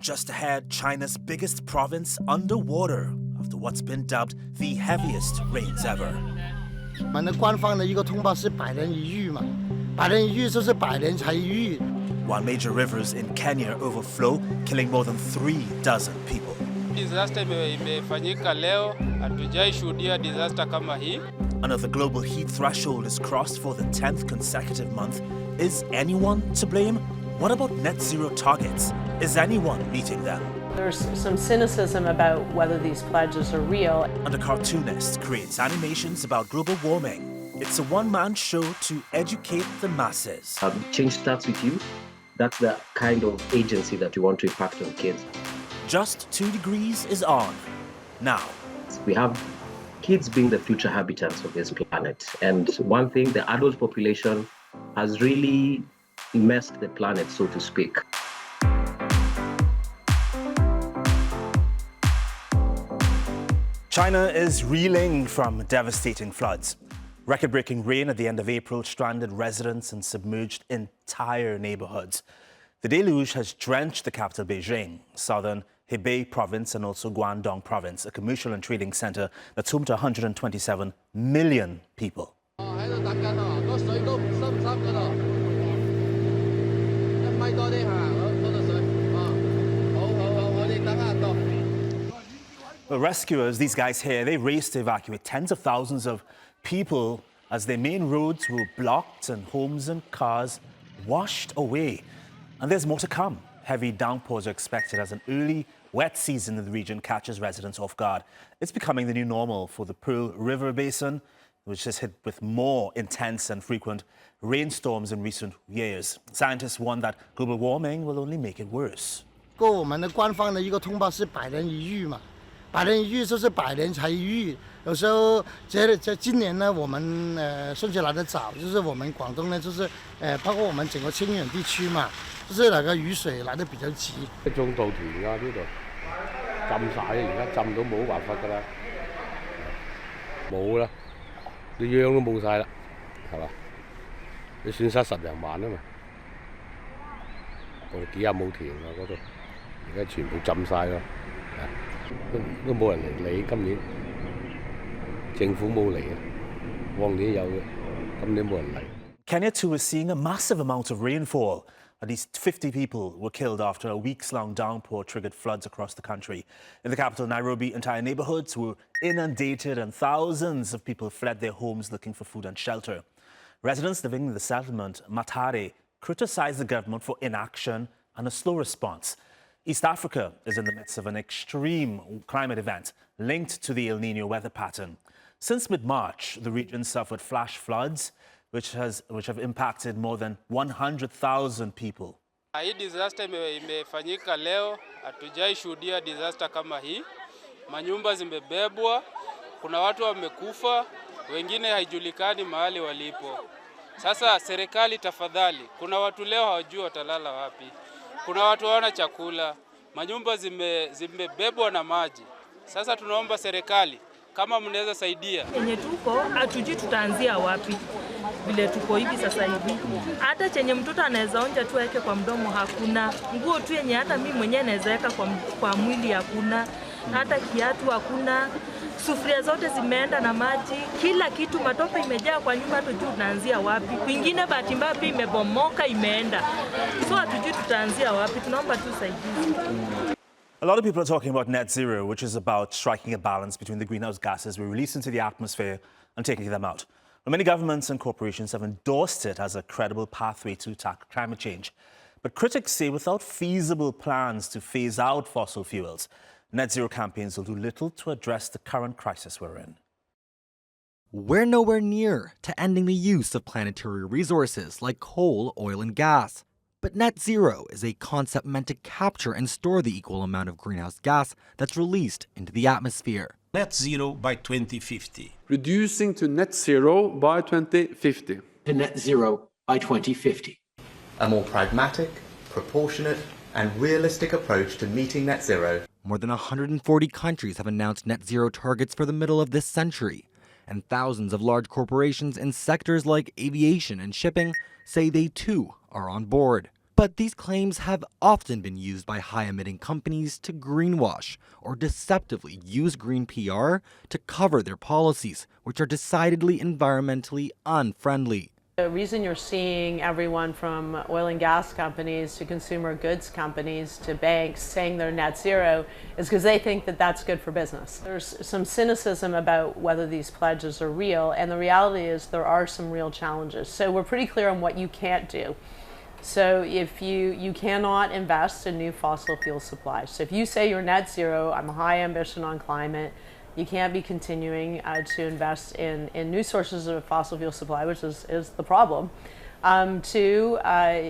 just ahead, China's biggest province underwater after what's been dubbed the heaviest rains ever. 我们官方的一个通报是100人一遇嘛，100人一遇就是100人才一遇。 While major rivers in Kenya overflow, killing more than 3 dozen people. Disaster imefanyika leo, hatujai shuhudia disaster kama hii. Another global heat threshold is crossed for the 10th consecutive month. Is anyone to blame? What about net zero targets? Is anyone meeting them? There's some cynicism about whether these pledges are real. And a cartoonist creates animations about global warming. It's a one-man show to educate the masses. Change starts with you. That's the kind of agency that you want to impact on kids. Just 2 degrees is on. Now. We have kids being the future habitants of this planet. And one thing, the adult population has really messed the planet, so to speak. China is reeling from devastating floods. Record-breaking rain at the end of April stranded residents and submerged entire neighborhoods. The deluge has drenched the capital Beijing, southern Hebei province and also Guangdong province, a commercial and trading center that's home to 127 million people. Well, rescuers, these guys here, they raced to evacuate tens of thousands of people as their main roads were blocked and homes and cars washed away. And there's more to come. Heavy downpours are expected as an early wet season in the region catches residents off guard. It's becoming the new normal for the Pearl River Basin, which is hit with more intense and frequent rainstorms in recent years. Scientists warn that global warming will only make it worse. 我们的官方的一个通报是100人一遇嘛，100人一遇就是100人才一遇。有时候今年呢，我们顺序来得早，就是我们广东呢，就是包括我们整个清远地区嘛，就是那个雨水来得比較急。中稻田啊呢度浸晒，而家浸到冇辦法㗎啦，冇啦，你秧都冇晒啦，係嘛？你損失10零萬啊嘛，我哋幾廿畝田啊嗰度，而家全部浸晒咯，都冇人嚟理今年。 政府冇嚟啊，往年有嘅，今年冇人嚟。Kenya too is seeing a massive amount of rainfall. At least 50 people were killed after a weeks-long downpour triggered floods across the country. In the capital, Nairobi, entire neighborhoods were inundated and thousands of people fled their homes looking for food and shelter. Residents living in the settlement, Matare, criticized the government for inaction and a slow response. East Africa is in the midst of an extreme climate event linked to the El Niño weather pattern. Since mid-March, the region suffered flash floods, which have impacted more than 100,000 people. Hii disaster imefanyika leo, hatujai shuhudia disaster kama hii. Manyumba zimebebwa, kuna watu wamekufa, wengine haijulikani mahali walipo. Sasa serikali tafadhali, kuna watu leo hawajui watalala wapi. Kuna watu hawana chakula, manyumba zimebebwa na maji. Sasa tunaomba serikali kama mnaweza saidia. Yenye tuko hatujui tutaanzia wapi. Vile tuko hivi sasa hivi. Hata chenye mtoto anaweza onja tu aweke kwa mdomo hakuna. Nguo tu yenye hata mimi mwenyewe naweza weka kwa mwili hakuna. Hata kiatu hakuna. Sufuria zote zimeenda na maji. Kila kitu matope imejaa kwa nyumba, hatujui tunaanzia wapi. Kwingine bahati mbaya pia imebomoka imeenda. So hatujui tutaanzia wapi. Tunaomba tu usaidizi. A lot of people are talking about net zero, which is about striking a balance between the greenhouse gases we release into the atmosphere and taking them out. Well, many governments and corporations have endorsed it as a credible pathway to tackle climate change. But critics say without feasible plans to phase out fossil fuels, net zero campaigns will do little to address the current crisis we're in. We're nowhere near to ending the use of planetary resources like coal, oil, and gas. But net zero is a concept meant to capture and store the equal amount of greenhouse gas that's released into the atmosphere. Net zero by 2050. Reducing to net zero by 2050. To net zero by 2050. A more pragmatic, proportionate, and realistic approach to meeting net zero. More than 140 countries have announced net zero targets for the middle of this century. And thousands of large corporations in sectors like aviation and shipping say they too are on board. But these claims have often been used by high-emitting companies to greenwash or deceptively use green PR to cover their policies, which are decidedly environmentally unfriendly. The reason you're seeing everyone from oil and gas companies to consumer goods companies to banks saying they're net zero is because they think that that's good for business. There's some cynicism about whether these pledges are real, and the reality is there are some real challenges. So we're pretty clear on what you can't do. So if you cannot invest in new fossil fuel supplies. So if you say you're net zero, I'm a high ambition on climate, you can't be continuing to invest in new sources of fossil fuel supply, which is the problem. Two,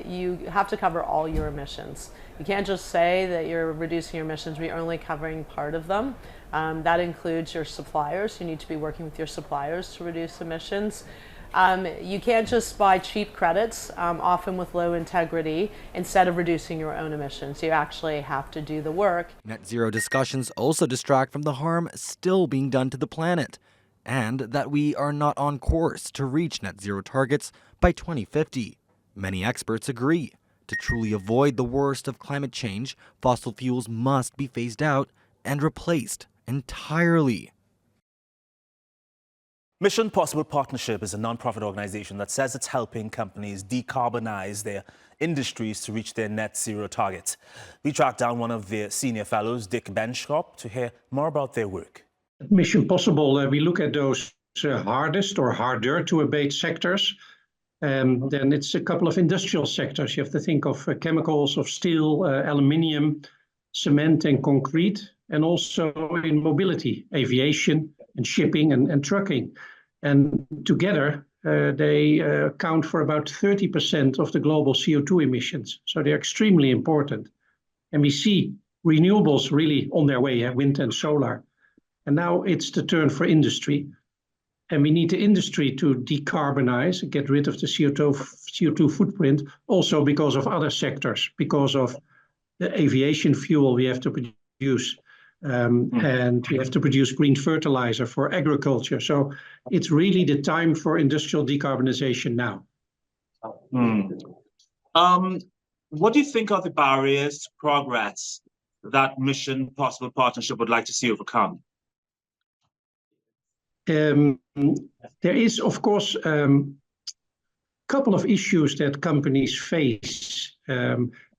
you have to cover all your emissions. You can't just say that you're reducing your emissions, we're only covering part of them. That includes your suppliers. You need to be working with your suppliers to reduce emissions. You can't just buy cheap credits, often with low integrity, instead of reducing your own emissions. You actually have to do the work. Net zero discussions also distract from the harm still being done to the planet, and that we are not on course to reach net zero targets by 2050. Many experts agree. To truly avoid the worst of climate change, fossil fuels must be phased out and replaced entirely. Mission Possible Partnership is a non-profit organization that says it's helping companies decarbonize their industries to reach their net zero targets. We tracked down one of their senior fellows, Dick Benschop, to hear more about their work. Mission Possible, we look at those hardest or harder to abate sectors. Then it's a couple of industrial sectors. You have to think of chemicals, of steel, aluminium, cement and concrete, and also in mobility, aviation and shipping and trucking. And together, they account for about 30% of the global CO2 emissions. So they're extremely important. And we see renewables really on their way, wind and solar. And now it's the turn for industry. And we need the industry to decarbonize, get rid of the CO2 footprint, also because of other sectors, because of the aviation fuel we have to produce. And we have to produce green fertilizer for agriculture. So it's really the time for industrial decarbonization now. What do you think are the barriers to progress that Mission Possible Partnership would like to see overcome? There is, of course, a couple of issues that companies face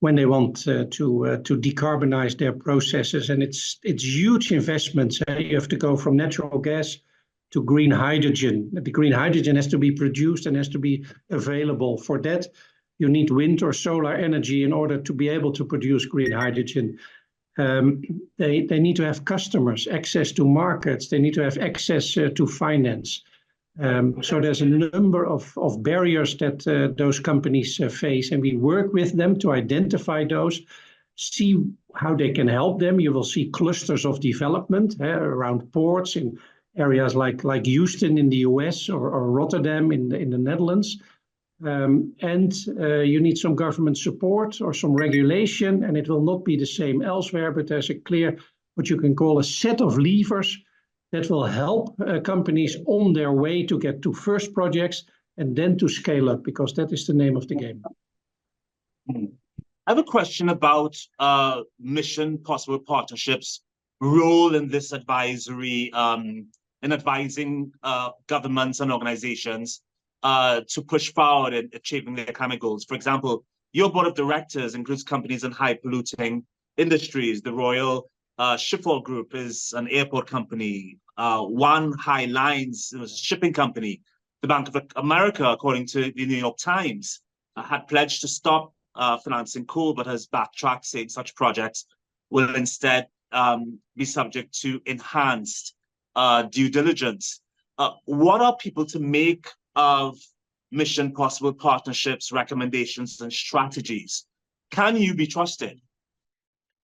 when they want to decarbonize their processes, and it's huge investments. You have to go from natural gas to green hydrogen. The green hydrogen has to be produced and has to be available. For that, you need wind or solar energy in order to be able to produce green hydrogen. They need to have customers, access to markets. They need to have access to finance. So there's a number of barriers that those companies face, and we work with them to identify those, see how they can help them. You will see clusters of development around ports in areas like Houston in the US or Rotterdam in the Netherlands. And you need some government support or some regulation, and it will not be the same elsewhere, but there's a clear, what you can call a set of levers that will help companies on their way to get to first projects and then to scale up, because that is the name of the game. I have a question about Mission Possible Partnership's role in this advisory, in advising governments and organizations to push forward in achieving their climate goals. For example, your board of directors includes companies in high polluting industries. The Royal Schiphol Group is an airport company. One High Lines is a shipping company. The Bank of America, according to the New York Times, had pledged to stop financing coal, but has backtracked, saying such projects will instead be subject to enhanced due diligence. What are people to make of Mission Possible Partnership's recommendations and strategies? Can you be trusted?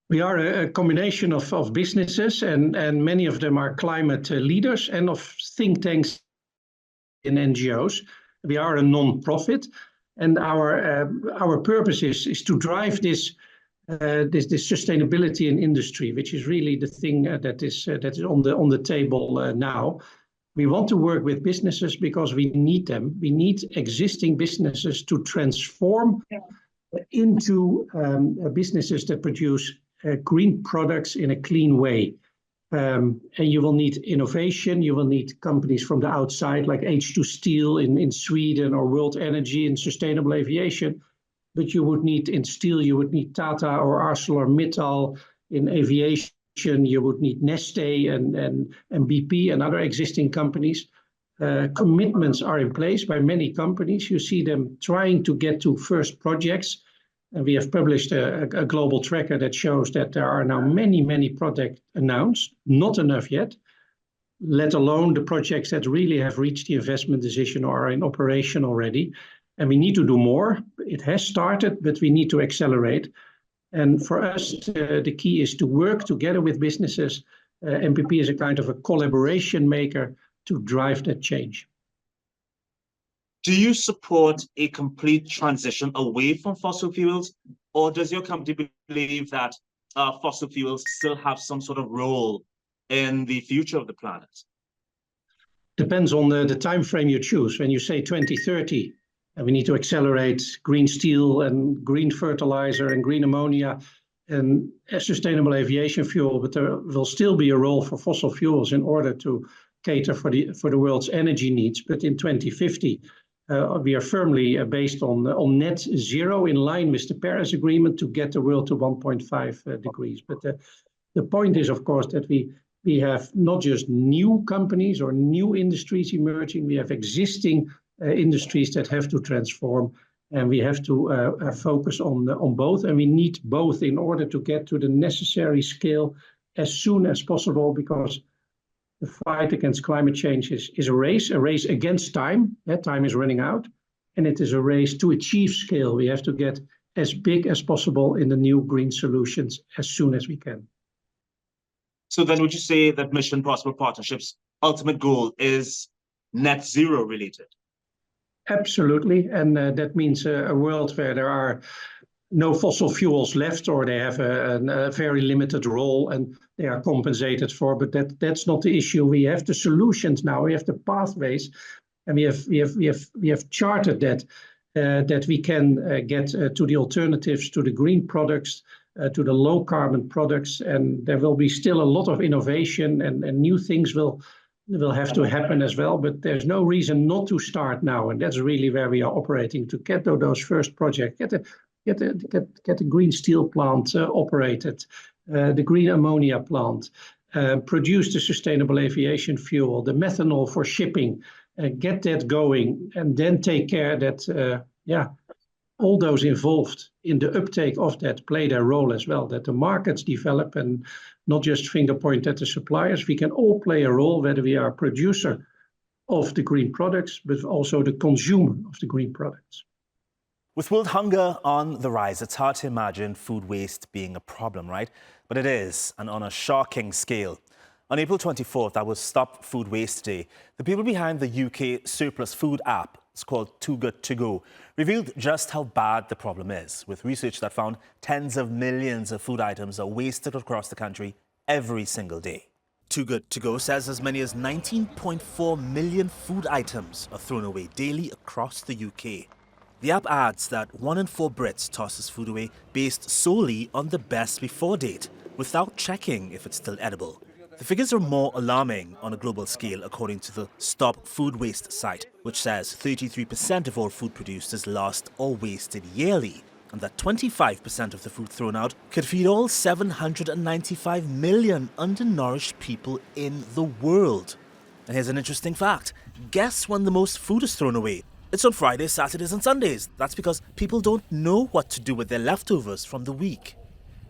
We are a combination of businesses, and many of them are climate leaders, and of think tanks and NGOs. We are a non-profit, and our purpose is to drive this sustainability in industry, which is really the thing that is on the table now. We want to work with businesses because we need them. We need existing businesses to transform into businesses that produce green products in a clean way. And you will need innovation, you will need companies from the outside like H2 Steel in Sweden or World Energy in sustainable aviation. But you would need in steel, you would need Tata or ArcelorMittal. In aviation, you would need Neste and BP and other existing companies. Commitments are in place by many companies. You see them trying to get to first projects. And we have published a global tracker that shows that there are now many projects announced, not enough yet, let alone the projects that really have reached the investment decision or are in operation already. And we need to do more. It has started, but we need to accelerate. And for us, the key is to work together with businesses. MPP is a kind of a collaboration maker to drive that change. Do you support a complete transition away from fossil fuels, or does your company believe that fossil fuels still have some sort of role in the future of the planet? Depends on the time frame you choose. When you say 2030, and we need to accelerate green steel and green fertilizer and green ammonia and sustainable aviation fuel, but there will still be a role for fossil fuels in order to cater for the world's energy needs. But in 2050, we are firmly based on net zero in line with the Paris Agreement to get the world to 1.5 degrees. But the point is, of course, that we have not just new companies or new industries emerging, we have existing industries that have to transform, and we have to focus on both, and we need both in order to get to the necessary scale as soon as possible, because the fight against climate change is a race against time. That time is running out, and it is a race to achieve scale. We have to get as big as possible in the new green solutions as soon as we can. So then would you say that Mission Possible Partnership's ultimate goal is net zero related? Absolutely, and that means a world where there are no fossil fuels left, or they have a very limited role and they are compensated for. But that's not the issue. We have the solutions now. We have the pathways, and we have charted that we can get to the alternatives, to the green products, to the low carbon products, and there will be still a lot of innovation and new things will have to happen as well. But there's no reason not to start now, and that's really where we are operating to get to those first projects. Get the green steel plant operated, the green ammonia plant, produce the sustainable aviation fuel, the methanol for shipping, get that going, and then take care that all those involved in the uptake of that play their role as well, that the markets develop and not just finger point at the suppliers. We can all play a role, whether we are a producer of the green products, but also the consumer of the green products. With world hunger on the rise, it's hard to imagine food waste being a problem, right? But it is, and on a shocking scale. On April 24th, that was Stop Food Waste Day. The people behind the UK surplus food app, it's called Too Good To Go, revealed just how bad the problem is, with research that found tens of millions of food items are wasted across the country every single day. Too Good To Go says as many as 19.4 million food items are thrown away daily across the UK. The app adds that 1 in 4 Brits tosses food away based solely on the best before date, without checking if it's still edible. The figures are more alarming on a global scale, according to the Stop Food Waste site, which says 33% of all food produced is lost or wasted yearly, and that 25% of the food thrown out could feed all 795 million undernourished people in the world. And here's an interesting fact. Guess when the most food is thrown away? It's on Fridays, Saturdays and Sundays. That's because people don't know what to do with their leftovers from the week.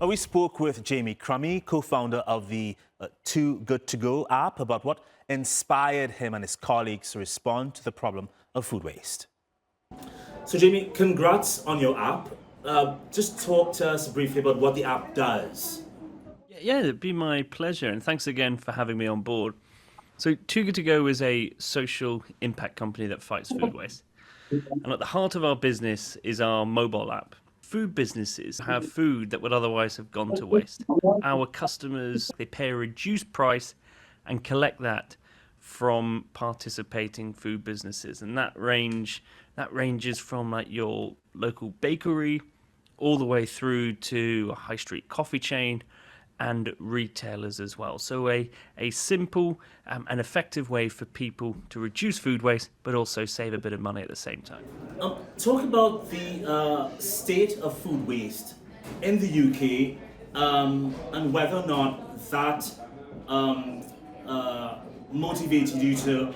Well, we spoke with Jamie Crummie, co-founder of the Too Good To Go app, about what inspired him and his colleagues to respond to the problem of food waste. So Jamie, congrats on your app. Just talk to us briefly about what the app does. Yeah, it'd be my pleasure, and thanks again for having me on board. So Too Good To Go is a social impact company that fights food waste. And at the heart of our business is our mobile app. Food businesses have food that would otherwise have gone to waste. Our customers, they pay a reduced price and collect that from participating food businesses. And that ranges from like your local bakery all the way through to a high street coffee chain and retailers as well. So a simple and effective way for people to reduce food waste, but also save a bit of money at the same time. Talk about the state of food waste in the UK and whether or not that motivated you to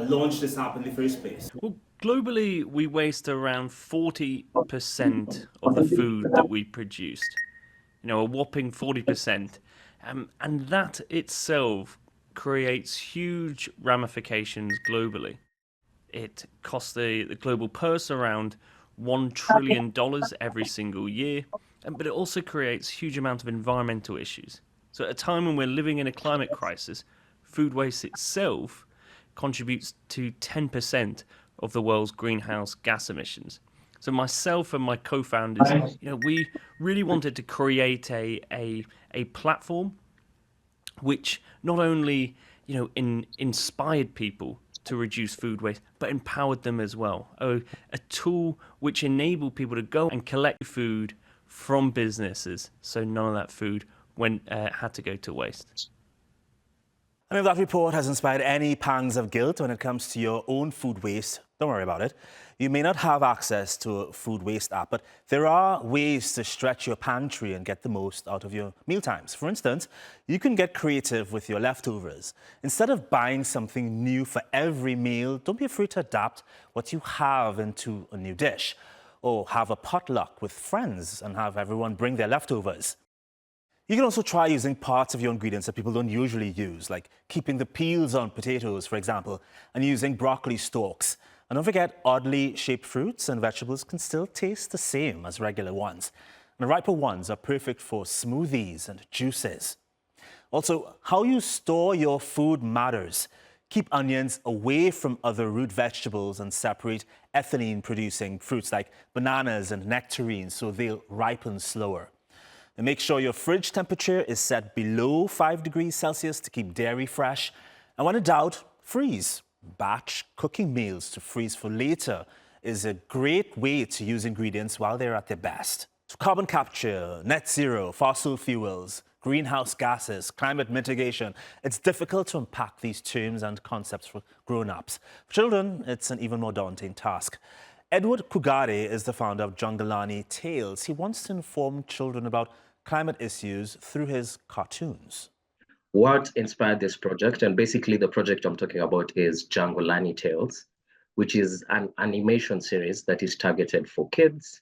launch this app in the first place. Well, globally, we waste around 40% of the food that we produced. You know, a whopping 40%. And that itself creates huge ramifications globally. It costs the global purse around $1 trillion every single year, but it also creates huge amount of environmental issues. So at a time when we're living in a climate crisis, food waste itself contributes to 10% of the world's greenhouse gas emissions. So myself and my co-founders, we really wanted to create a platform which not only, inspired people to reduce food waste, but empowered them as well. A tool which enabled people to go and collect food from businesses, so none of that food had to go to waste. And if that report has inspired any pangs of guilt when it comes to your own food waste, don't worry about it. You may not have access to a food waste app, but there are ways to stretch your pantry and get the most out of your mealtimes. For instance, you can get creative with your leftovers. Instead of buying something new for every meal, don't be afraid to adapt what you have into a new dish. Or have a potluck with friends and have everyone bring their leftovers. You can also try using parts of your ingredients that people don't usually use, like keeping the peels on potatoes, for example, and using broccoli stalks. And don't forget, oddly shaped fruits and vegetables can still taste the same as regular ones. And the riper ones are perfect for smoothies and juices. Also, how you store your food matters. Keep onions away from other root vegetables and separate ethylene-producing fruits like bananas and nectarines so they'll ripen slower. And make sure your fridge temperature is set below 5 degrees Celsius to keep dairy fresh. And when in doubt, freeze. Batch cooking meals to freeze for later is a great way to use ingredients while they're at their best. So carbon capture, net zero, fossil fuels, greenhouse gases, climate mitigation. It's difficult to unpack these terms and concepts for grown-ups. For children, it's an even more daunting task. Edward Kagure is the founder of Junglelani Tales. He wants to inform children about climate issues through his cartoons. What inspired this project, and basically the project I'm talking about is Junglelani Tales, which is an animation series that is targeted for kids.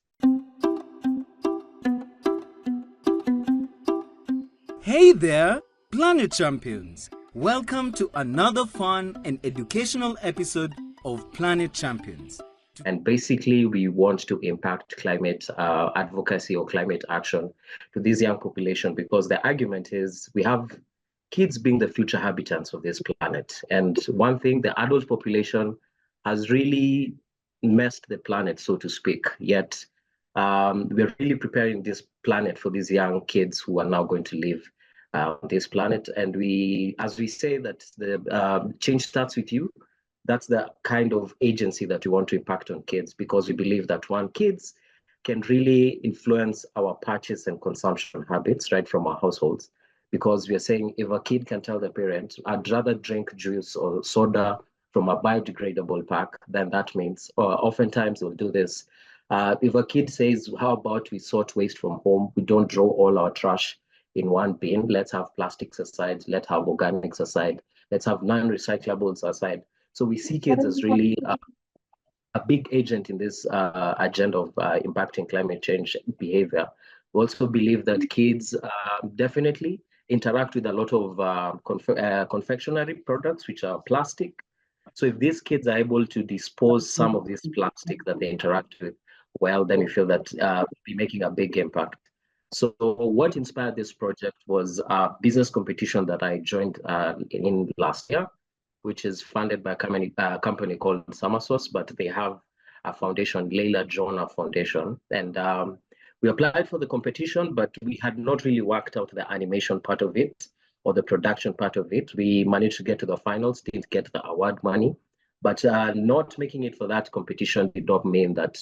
Hey there, Planet Champions! Welcome to another fun and educational episode of Planet Champions. And basically, we want to impact climate advocacy or climate action to this young population, because the argument is we have kids being the future habitants of this planet. And one thing, the adult population has really messed the planet, so to speak. Yet we're really preparing this planet for these young kids who are now going to live on this planet. And as we say that the change starts with you, that's the kind of agency that we want to impact on kids, because we believe that kids can really influence our purchase and consumption habits right from our households. Because we are saying if a kid can tell the parent, I'd rather drink juice or soda from a biodegradable pack, then that means, oftentimes they'll do this. If a kid says, how about we sort waste from home? We don't throw all our trash in one bin. Let's have plastics aside. Let's have organics aside. Let's have non-recyclables aside. So we see kids as really a big agent in this agenda of impacting climate change behavior. We also believe that kids definitely interact with a lot of confectionery products, which are plastic. So if these kids are able to dispose some of this plastic that they interact with, well, then we feel that we'll be making a big impact. So what inspired this project was a business competition that I joined in last year, which is funded by a company called Somersource, but they have a foundation, Leila Jonah Foundation. And we applied for the competition, but we had not really worked out the animation part of it or the production part of it. We managed to get to the finals, didn't get the award money, But not making it for that competition did not mean that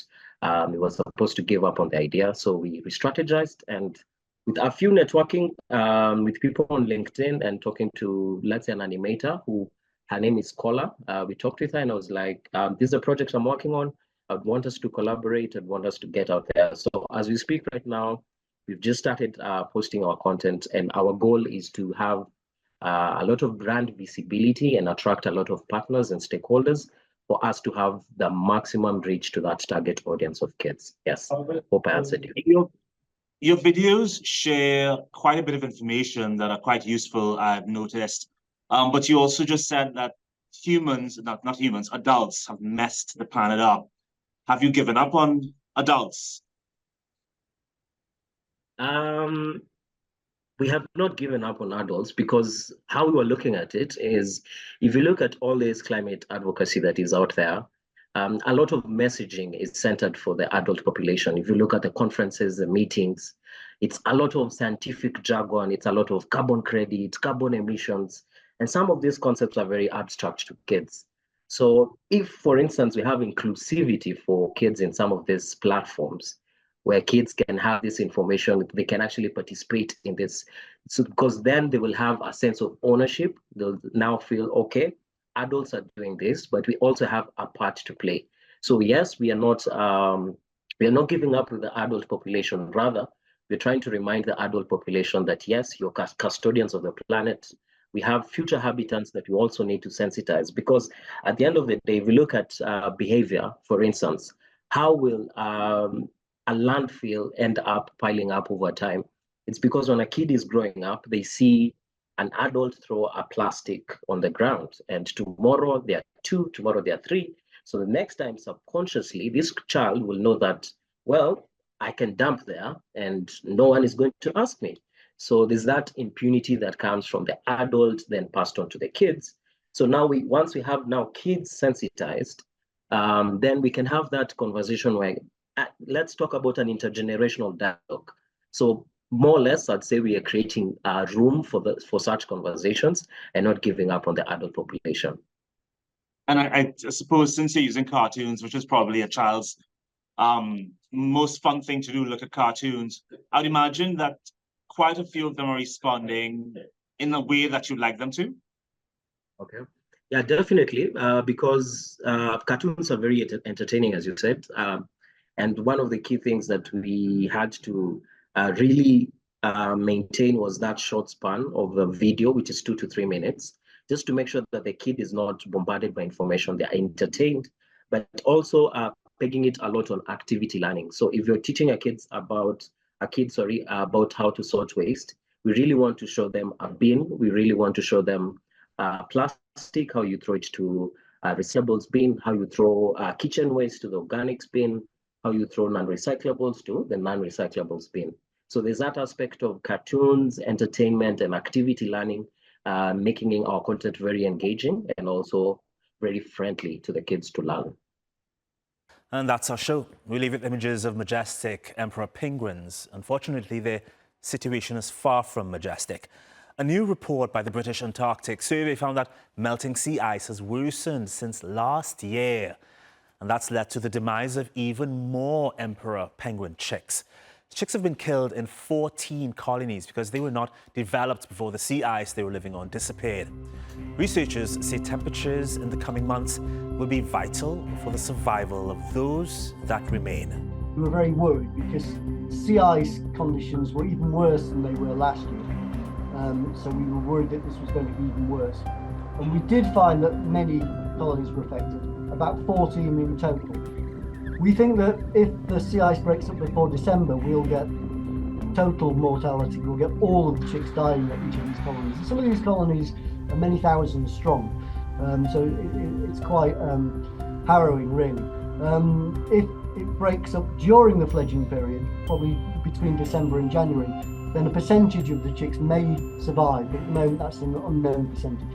we were supposed to give up on the idea. So we strategized, and with a few networking with people on LinkedIn and talking to, let's say, an animator who, her name is Kola. We talked with her and I was like, this is a project I'm working on. I'd want us to collaborate. I'd want us to get out there. So as we speak right now, we've just started posting our content, and our goal is to have a lot of brand visibility and attract a lot of partners and stakeholders for us to have the maximum reach to that target audience of kids. Yes, hope I answered you. Your videos share quite a bit of information that are quite useful, I've noticed. But you also just said that humans, not humans, adults have messed the planet up. Have you given up on adults? We have not given up on adults, because how we were looking at it is, if you look at all this climate advocacy that is out there, a lot of messaging is centered for the adult population. If you look at the conferences, the meetings, it's a lot of scientific jargon, it's a lot of carbon credits, carbon emissions, and some of these concepts are very abstract to kids. So if, for instance, we have inclusivity for kids in some of these platforms, where kids can have this information, they can actually participate in this. So because then they will have a sense of ownership. They'll now feel, okay, adults are doing this, but we also have a part to play. So yes, we are not giving up with the adult population. Rather, we're trying to remind the adult population that yes, you're custodians of the planet. We have future habitants that we also need to sensitize, because at the end of the day, if we look at behavior, for instance, how will a landfill end up piling up over time? It's because when a kid is growing up, they see an adult throw a plastic on the ground, and tomorrow they are 2, tomorrow they are 3. So the next time, subconsciously, this child will know that, well, I can dump there and no one is going to ask me. So there's that impunity that comes from the adult, then passed on to the kids. So now once we have now kids sensitized, then we can have that conversation where let's talk about an intergenerational dialogue. So more or less, I'd say we are creating a room for such conversations and not giving up on the adult population. And I suppose, since you're using cartoons, which is probably a child's most fun thing to do, look at cartoons, I'd imagine that quite a few of them are responding in a way that you'd like them to. Okay. Yeah, definitely, because cartoons are very entertaining, as you said. And one of the key things that we had to really maintain was that short span of the video, which is 2 to 3 minutes, just to make sure that the kid is not bombarded by information. They are entertained, but also pegging it a lot on activity learning. So if you're teaching about how to sort waste, we really want to show them a bin. We really want to show them plastic, how you throw it to recyclables bin, how you throw kitchen waste to the organics bin, how you throw non-recyclables to the non-recyclables bin. So there's that aspect of cartoons, entertainment, and activity learning, making our content very engaging and also very friendly to the kids to learn. And that's our show. We leave with images of majestic emperor penguins. Unfortunately, their situation is far from majestic. A new report by the British Antarctic Survey found that melting sea ice has worsened since last year. And that's led to the demise of even more emperor penguin chicks. Chicks have been killed in 14 colonies because they were not developed before the sea ice they were living on disappeared. Researchers say temperatures in the coming months will be vital for the survival of those that remain. We were very worried because sea ice conditions were even worse than they were last year. So we were worried that this was going to be even worse. And we did find that many colonies were affected, about 14 in total. We think that if the sea ice breaks up before December, we'll get total mortality. We'll get all of the chicks dying at each of these colonies. And some of these colonies are many thousands strong, so it's quite harrowing, really. If it breaks up during the fledging period, probably between December and January, then a percentage of the chicks may survive, but at the moment that's an unknown percentage.